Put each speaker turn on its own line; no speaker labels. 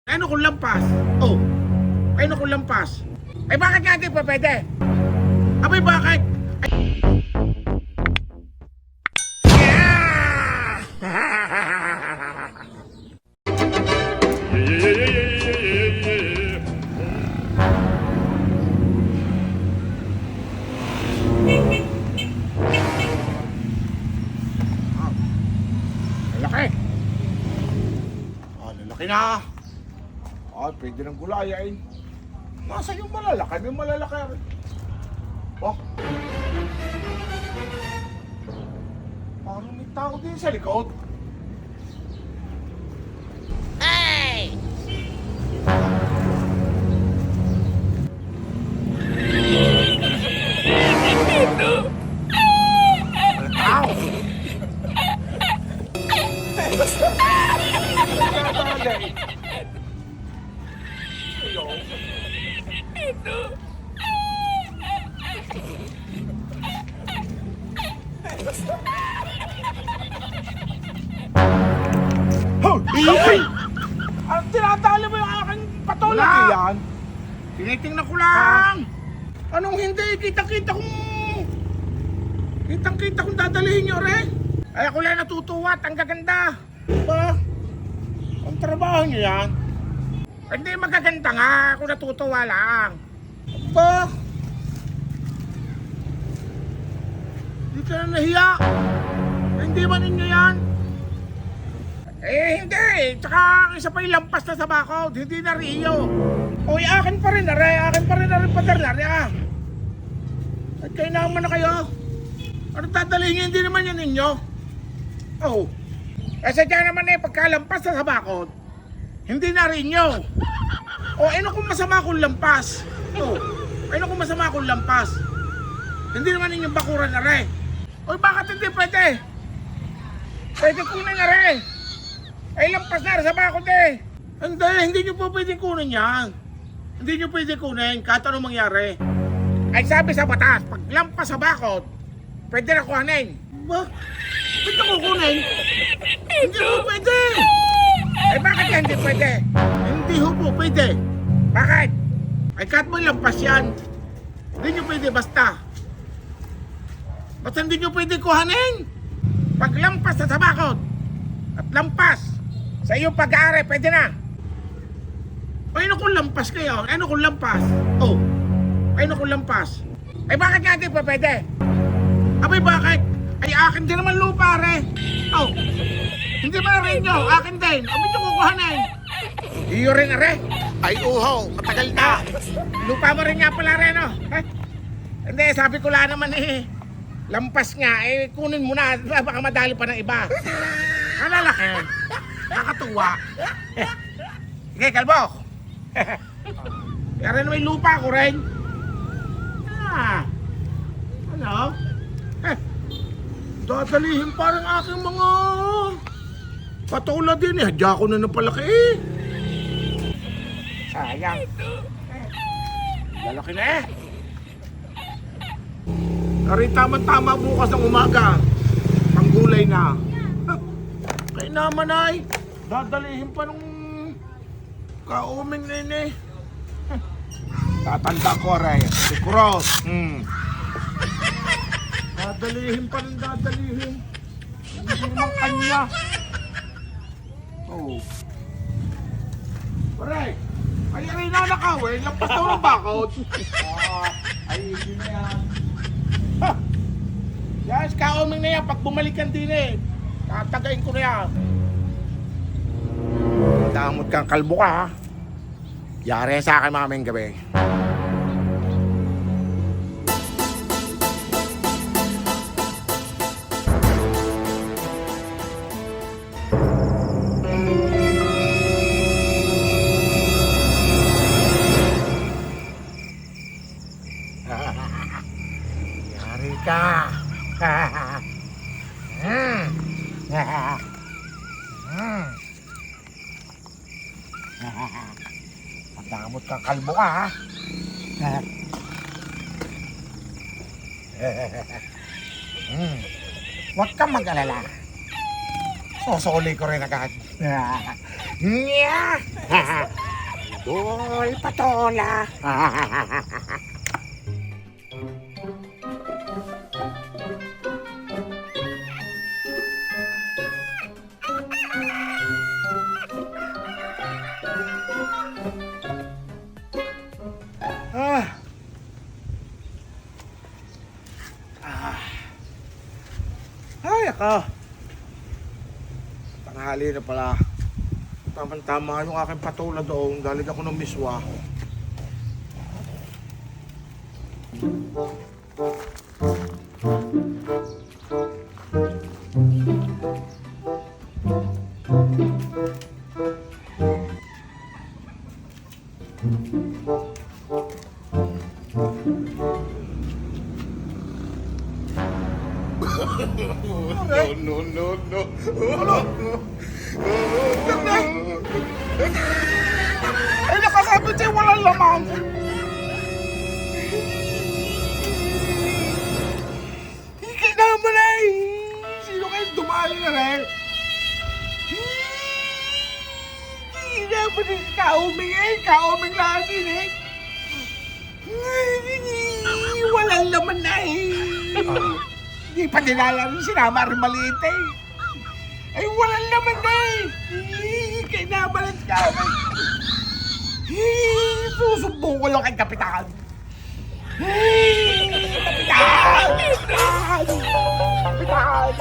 Ano kung lampas? Oh, ano kung lampas? Ay bakit nga di pa pwede? Abay bakit? Ay... Lalaki. Lalaki na. Pwede ng gulayain. Nasa yung malalaki? May malalaki rin. Oh. Parang may tao din sa likod. Hey! Walang tao. Hoy! Ang tinatali mo yung aking patola? Wala yan. Tinitingnan ko lang. Anong hindi? Kitang-kita kong... Kitang-kita kong dadalihin nyo, re. Ay ako lang natutuwa at ang gaganda. Ba? Ang trabaho nyo yan? Hindi magaganda nga. Ako natutuwa lang. Ba? Hindi ka na nahiya. Hindi ba ninyo yan? Hindi. Tsaka isa pa yung lampas na sa bakod. Hindi na Rio. Oy, akin pa rin na re. Akin pa rin na rin paderlarya. At kayo naman na kayo. Ano dadalhin nyo? Hindi naman yan ninyo. Oh. Kasi dyan naman pagkalampas na sa bakod, hindi na Rio. Ano kung masama kung lampas? Ano kung masama kung lampas? Hindi naman ninyong bakuran na re. Oy, bakit hindi pwede? Pwede kunin na re. Ay, lampas na sa bakod eh. Hindi nyo po pwede kunin yan. Hindi nyo pwede kunin kahit anong mangyari. Ay, sabi sa batas, pag lampas sa bakod, pwede na kuhanin. Ba? Ba't na kukunin? Hindi po pwede. Ay, bakit yan hindi pwede? Hindi po pwede. Bakit? Ay, kahit mo lampas yan, hindi nyo pwede basta. Basta hindi nyo pwede kuhanin. Pag lampas na sa bakod, at lampas sa iyong pag-aari, pwede na. Ano kung lampas kayo? Ano kung lampas? Ano kung lampas? Ay bakit nga di pa pwede? Abay bakit? Ay akin din naman lupa re. Hindi ba rin nyo? Akin din. Abay nyo kukuhanin. Iyo rin re. Ay uho, matagal na. Lupa mo rin nga pala rin Hindi, sabi ko lang naman lampas nga, kunin mo na. Baka madali pa ng iba. Ang lalaki. Nakatuwa. Sige, kalbo. Kaya rin may lupa ko rin. Ano? Dadalihin parang aking mga patola din Hadya ko na ng palaki Sayang. Lalaki na Nari tama-tama bukas ng umaga. Panggulay na. Kaya naman ay dadalihin pa nung kauming na tatanda ko rin. Si Cross. Dadalihin pa rin dadalihin. Hindi naman kanya. Pare, ay rin na nakawin. Lampas daw ng bakod. Ay, hindi na yan. Yes, kauming na yan. Pag bumalikan din tatagain ko na yan. Damot kang kalbo ka Yari sa akin maming gabi. Yari ka. Damot kang kalbo ka Huwag kang mag-alala. Susuli ko rin agad. Nya! Dol patola! Ay, ako. Tanghali na pala. Tama-tama yung aking patula doon. Galing ako ng miswa.
No.
Ay, nakasabit sa'yo walang laman. Ikay naman ay. Sino kayo dumali na rin? Hindi naman yung kauming eh. Kauming lasin eh. Walang laman na eh. Hindi pa dinala rin sinama rin maliit eh. Ay, walang laman na eh. Kaya naman ang kauming. Susumbong ko lang kay Kapitan. Kapitan! Kapitan! Kapitan!